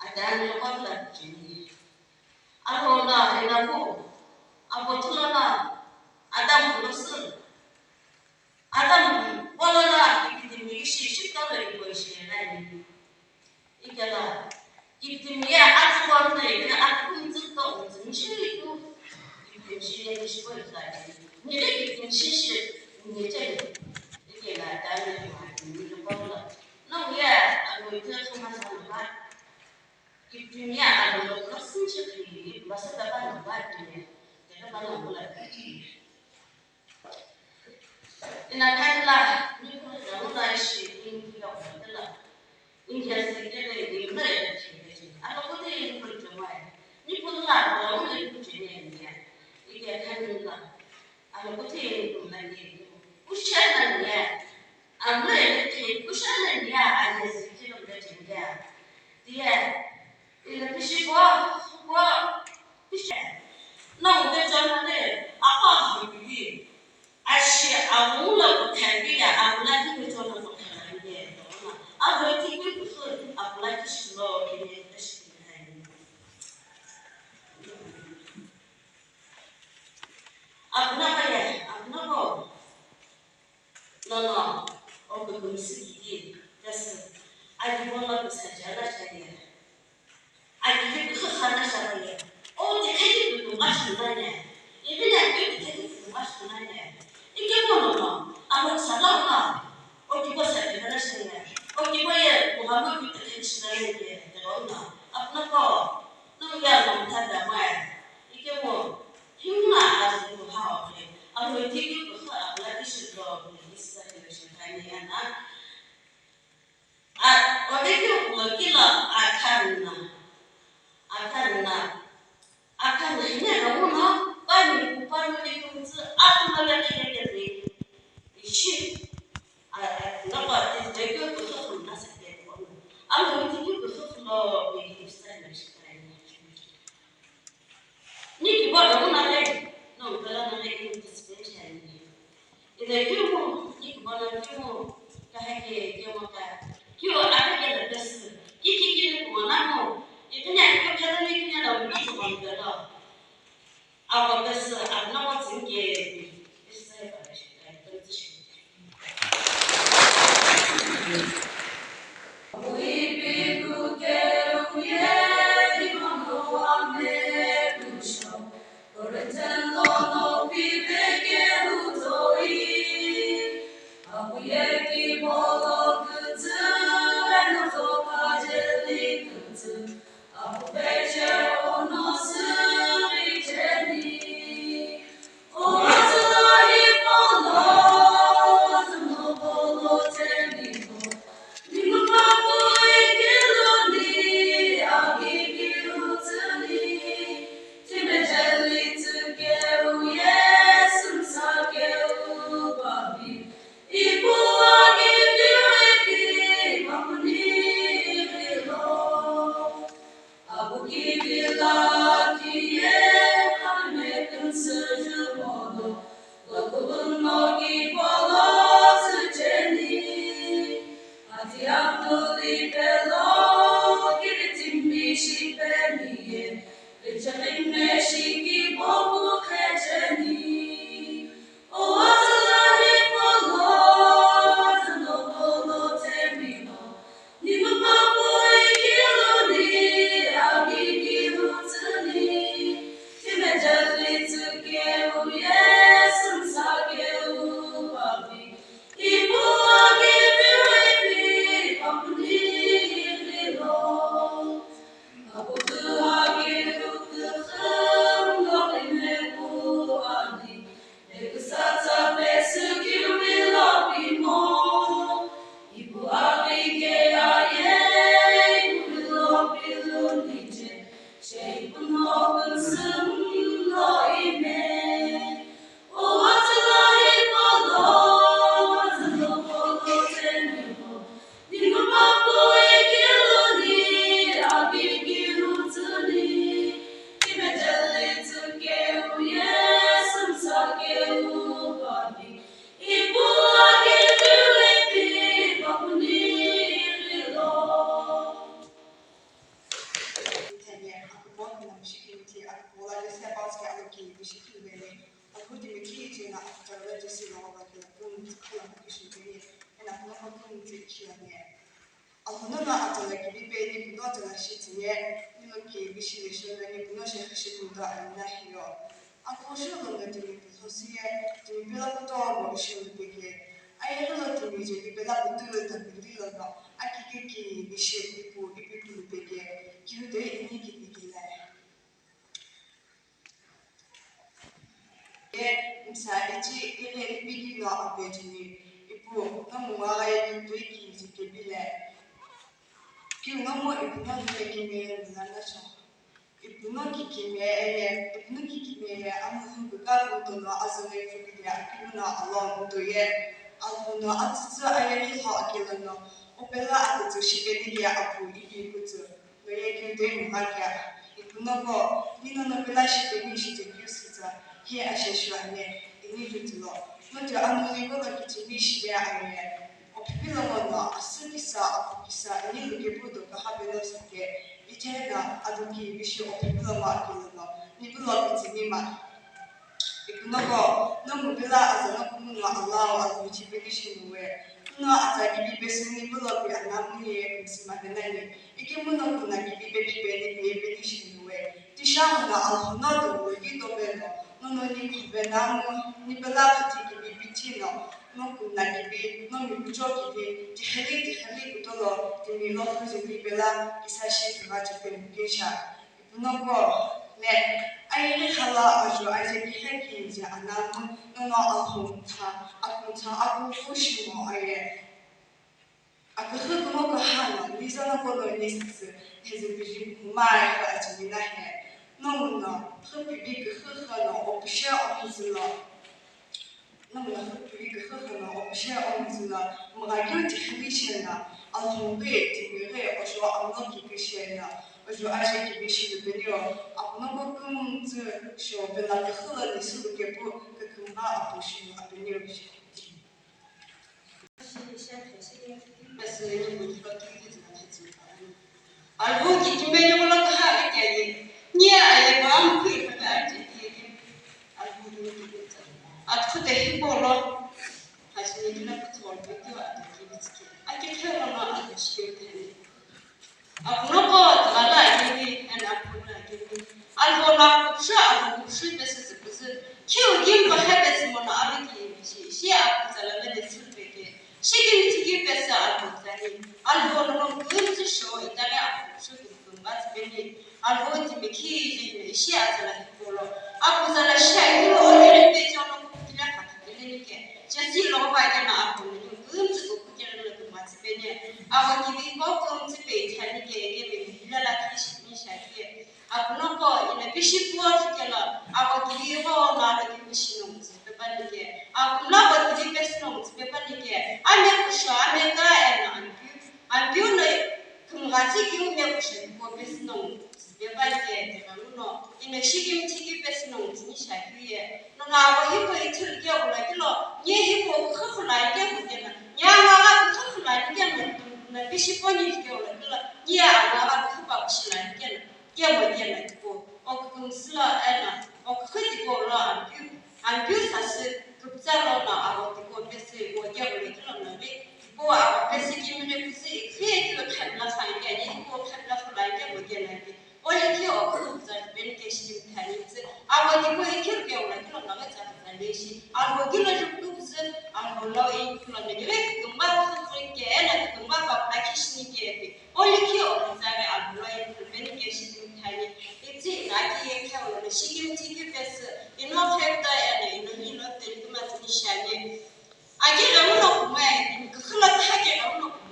Adan kotla jini. Alona inaku. Abotulana. Adam kulosun. Adam bolana gidimi işi şıkkala ikoşe nani. İkala. Gidimi ya atsuvarna ikala atkun zıtta olsun. Şirin ku. Gidimi şirin işi koysa. Nere gidimi şişi. Nece. İkala dami kuhani. Bola. No ya. Alo ite kumasan. Gidimi ya alo kulosun şıkkı. Basa da bana var diye. Dede bana bola. Inakala nuna shi india kutala india sikere ni mere chini akapote ni kutumai ni kulla kwa ule kujene india india kanula akapote ni kumani kushana ni amre ni kushana ni anasikira mtajingia dia ile kishiko kisha na ungejana ne apa hivi Ashi amula kutambia amulaki kutoka kwa kanani agoti kuso amulaki shlo kile tashkini abnabo no ogo kumsiki das ajibona kusajala sharia ajibu khana sharia o tiketi kumashnanya ibina tiketi kumashnanya ikebono ama salama okibo sabira sharia okibo ye muhammad bitaketi sharia ye dona apna ko no ya mtada maya ikebo himna azu hawe alo tiki ko abla ishro isa ile shani ana odeke kila akan hanya kamu bani kupanu di kumse atma ya kete ishi ngapa deke ko so na sakte ko alo tiki ko so lo be istana shikrai ni ki bodo una le no kala na le in special ni ide kimu ni ki bodo kimu kahake kemo ka kiwa akake da bes kiki ko namo itanya ko kada ni kinya da una so bandala awa bes abna tsinge isai ba shi kai tantsi أطلع بيبي بنو أطلع شيء نلقي بشيء شغلة بنو شيء خشب مدار نحيو أكو شغل نتمي بخصية تمي بلا بطور بشغل بيجي أي غلط تمي جي بلا بطول تبدي لنا أكيد بشيء يبو بيجي كيوده إني بيجي لا مساعدتي إلى بيجي لا أبيتني يبو نمو غاية بيجي زكبيلا كيو نمو إبنا بيجي ملانشة إبنا كيكيمي أمازون بقى بطلنا أزمي فكرة كيونا الله بدوية ألفونا أتسا أيها أكلنا وبلا أتشيبني أبو إبي كتو ويا كيو مهاجا إبنا بو لينا بلا شيبني شيبني هي أشياء إني فتلو نجى أمني ولا كتبيش بيعني وبيلا ولا أسكيسا أبوكيسا إني لقيبودو كهابيلو سكى يتهنا أدوكي بيشي وبيلا ما كيلنا نبلا كتبي ما إبنكو نمبلا أزنا كمنا الله أزوجي بيشي نوى نا أتاكي بيسني بلا بيانا مني مسمعنا إكمنا كنا كبي بيبي بيشي نوى تشاهنا الهنا دو يدو بينو no ni kubenamo ni belafati ki bitino no kuna ki no mi bucho ki tihali kutolo ki lo fuzi ni bela isashi tibati pengesha no ko ne ai khala ajo ai ki heki ja anamu no akunta fushimo ai akhu no ko hala ni zana ko no ni hezi biji mai fa ajina he نمنا خبيك خخنا وبشاء مزنا نمنا خبيك خخنا وبشاء مزنا مغاير تحليشنا الهوبيت تبغي وشو أملاك كشينا وشو أجيك بيشي البنيو أبنك كنت شو بلا خلا نسلو كبو ككما أبوشي البنيو بيشي بس يقول لك الهوكي كمية ولا كهالك يعني نيا أي بام كي كذا تيجي البودو تيجي أتخذ هيبولا هسه نجينا بتقول بيجوا أتكي بتكي أكيد كلام ما أتشكي تاني أبونا قاد غلا يجي أنا أبونا يجي البونا كبشة بس كيو جيم بحب اسمه أبيكي شيء أبو سلامة نسول بيجي شيء تيجي بس أبو ثاني البونا نقول تشو إتاني أبو شو بس بيني البوت مكيج الأشياء زلا يقولوا أبو زلا شيء يقولوا أنا بيجي أنا كنت لا فاكر جسي لو بعدين أبو نقول تقول كده لك ما تبيني أبو كذي بقوم تبي تاني كده لا كيش مشاكل أبو نقول إن بيشي بوف كلا أبو كذي هو ما له بيشي نوم تبي أبو نقول كذي بس نوم تبي أنا كشوا أنا كائن أنا كمغاتي كيوم يكشف بس نوم ببالي تمامنا إن شيء متيجي بس نوم تنيشاكيه نعم هيبو يترجع ولا كلا يهيبو خفنا يجيبنا يا ما خفنا يجيبنا نبيشي بني يجي ولا كلا يا ما خفنا بشنا يجينا تبو أو كمسلا أنا أو خدي ولا أنبيو ساس كبتالنا أو تبو بس وجا ولا كلا نبي تبو أو بس كيمنا بس كيف تحبنا خاينة يهيبو تحبنا خلايا وجينا ولكن أقول زاد بنتش تمتلك أو تقول كيف يوم لكن الله تعالى شيء أو كلا جبتوا زاد أو لا يكون نجري كم خطرك أنا كم بقاكيش نجيبي ولكن أقول زاد أو لا يكون بنتش تمتلك إتي ناكي يكون نشيء تيجي بس إنه فهمت يعني إنه تلك ما تنشاني أجل أقول لكم كخلا حاجة أقول لكم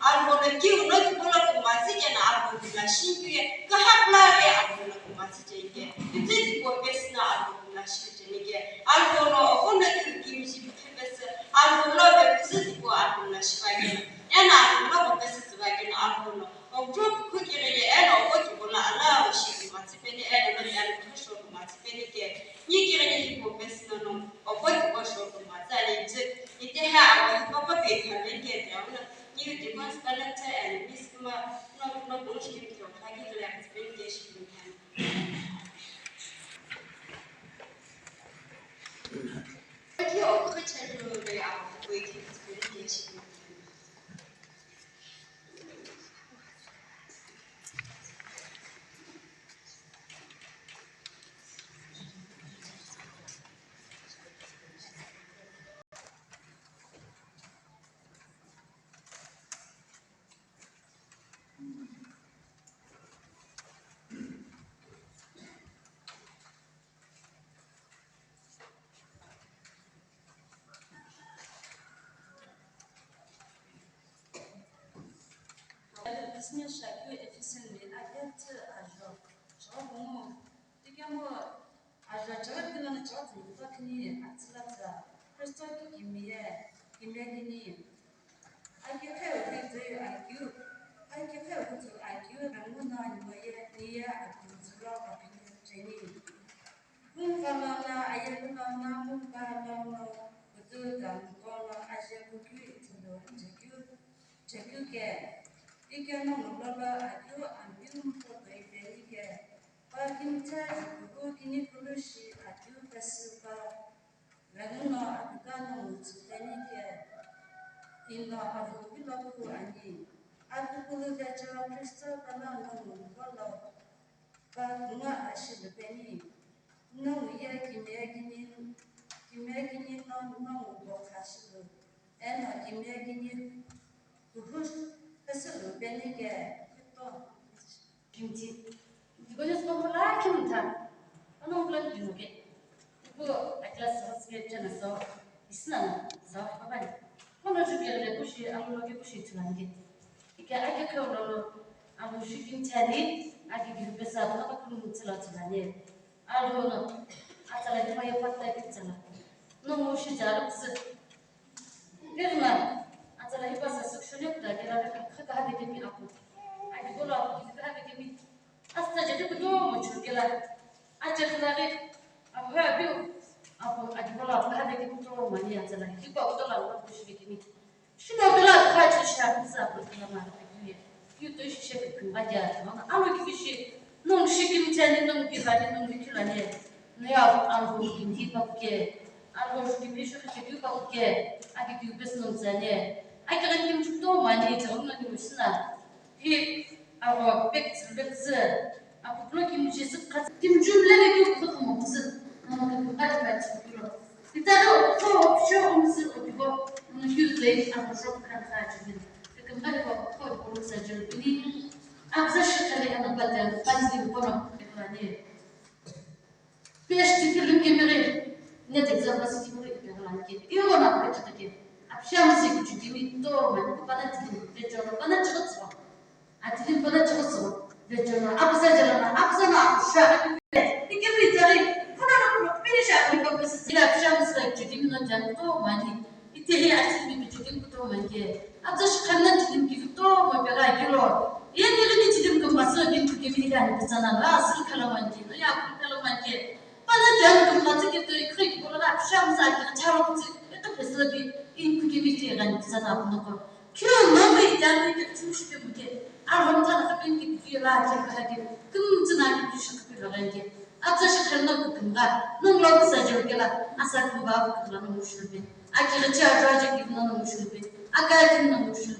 algonaki unaki bola kumasije na algonashike kahaplare algonakumasije itezi ko besna algonashike algono onaki kimisi bese algono bese ko algonashike yana algono bese tsibake algono objo kukire eno oti bola ala shi matipeni eno na yana kusho matipeni ke nyikire ni ko besna no oboti ko sho matale ite ha papa pe khabenge yauna you demand balance and this not going to give your target length validation you can. But you are critical way out of waiting validation. Asma şakı efisini adet ajo. Çoğu digamo ajo çağırdılar çoğu bakni atılata. Kristo kimiye kimegini. Aykefe ödedi ayku. Aykefe ödedi ayku ramuna niye niye akıntıla bakni ceni. Mungkalana ayelana mungkalana betul dan kono aja buku itu jagu ke ikan mengelola aku ambil foto ini ke bagian buku kini polisi aku kesuka lalu aku kan ini ke ino aku bilang buku ani aku perlu baca Kristen karena mengelola bunga asyik ini no ya kimegini no bokashilu ena kimegini kuhush kasulu benige to kimti digonya sekolah kimta ana bulan dinuke bu aklas hasbet jana so isna so babani kono jugele bushi amuloge bushi tulange ike ake kawlo abu shikin tani ake gibesa na bakun tsalatulane alhono atala di maya patta kitala no mushi jarabs girma atala di basa sukshonek da gera khata hade kemi aku adi gola aku hade kemi asta jadi betul muncul gela aja khlagi aku habiu aku adi gola aku hade kemi to mani atala di ko to la aku shi kemi shino gela khachu sha sa ko lama aku yu to shi she kemi baja no alu ki shi non shikim tani non gibani non bikilane ne ya algo kimti pakke algo kimi shu kimi pakke agi kibes non zane agi kan kim chukto mani tawna ni musna hi algo bekt aku blo kim jisik qat kim jumla ne ki khudh mubz non ka qat kilo itaro to shu umz obigo non yuzlay aku shok kan khajin kim qat ko ko sajil bini أبزر شكلي أنا بدل فازلي بقولهم إخواني بيش تكلم كميري نتك زباس كميري إخواني كده يونا بيتك كده أبشام زيك تجيني توما بنا تكلم بيجونا بنا تغصوا أتكلم بنا تغصوا بيجونا أبزر جلنا أبزر ما أبشام يكمل تاريخ كنا نقول بيش أقول بس إذا أبشام زيك تجيني نجان توما ني إتهي أتكلم بيجونا توما كده أبزر شكلنا تكلم كده توما بيجا كيلو يعني اللي تجيب كم مسألة دين كذي كان بتزنا لا أصل كلام كذا يا أقول كلام كذا فأنا جانب كم مسألة كذا يخرج ولا لا بشام زاكي تعرف إنت بس لبي إن كذي كان بتزنا بنقول كل ما بيجان كتمش كذي أروح تنا خبين كذي لا تكذي كم تنا كذي شخص بيلغي أبغى شخصنا كذا نملا بسجل كذا أسأل بابا كذا نمشي أكيد تجارة كذا نمشي أكيد نمشي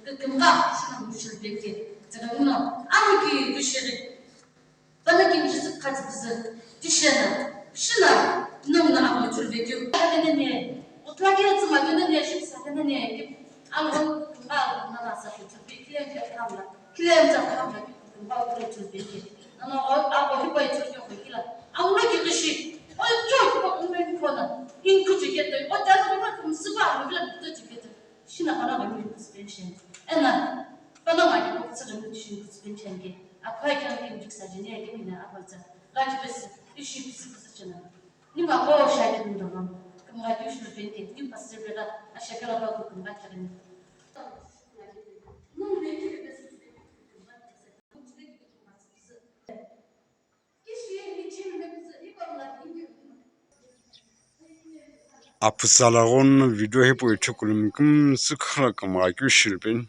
كم شنو نمشي كذا تقولون أنا بشري فأنا جزء قاتل بزر تشنا شنا نمنا أقول تربيكيو هذا نية وتلاقي تسمع كنا نية شمس هذا نية كيف أقول قال أنا سافر تربيك كلام كاملة كلام كاملة قال تربيك أنا أقول كيف تربيك كلا أقول لك غشي أقول بقول من كنا إن كنت كده وتعرف ما كم سبعة ولا كنت كده شنا أنا بعمل سبيشن أنا فأنا ما أجيب أكثر من تشين كسبنشان كي أقوى كان كي مجلس سجنية كي منا أقولت لكن بس إيش بس جنا نما قوة شايف من دمام كم غاديوش نبين كي نما بس بلا أشكال الله كم غادي apsalagon video he po chukulum kum sikhala kam ga kyushilben